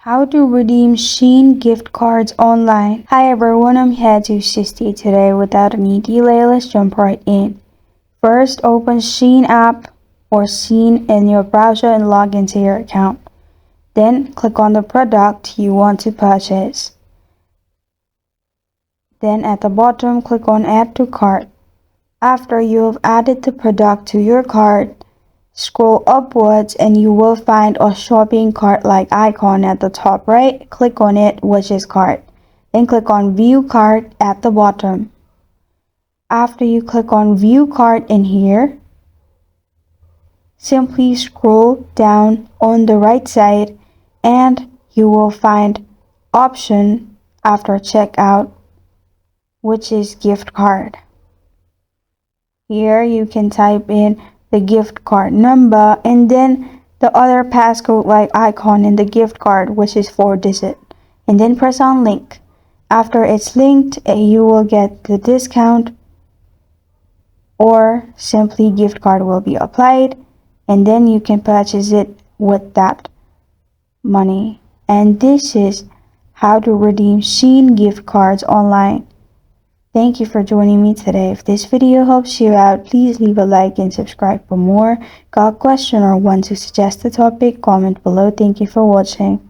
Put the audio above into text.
How to redeem Shein gift cards online. Hi everyone, I'm here to assist you today. Without any delay, let's jump right in. First, open Shein app or Shein in your browser and log into your account. Then click on the product you want to purchase. Then at the bottom, click on Add to Cart. After you have added the product to your cart, scroll upwards and you will find a shopping cart-like icon at the top right. Click on it, which is cart. Then click on View Cart at the bottom. After you click on View Cart in here, simply scroll down on the right side and you will find option after checkout, which is gift card. Here you can type in the gift card number and then the other passcode like icon in the gift card, which is 4-digit, and then press on link. After it's linked, you will get the discount or simply gift card will be applied, and then you can purchase it with that money. And this is how to redeem Shein gift cards online. Thank you for joining me today. If this video helps you out, please leave a like and subscribe for more. Got a question or want to suggest a topic? Comment below. Thank you for watching.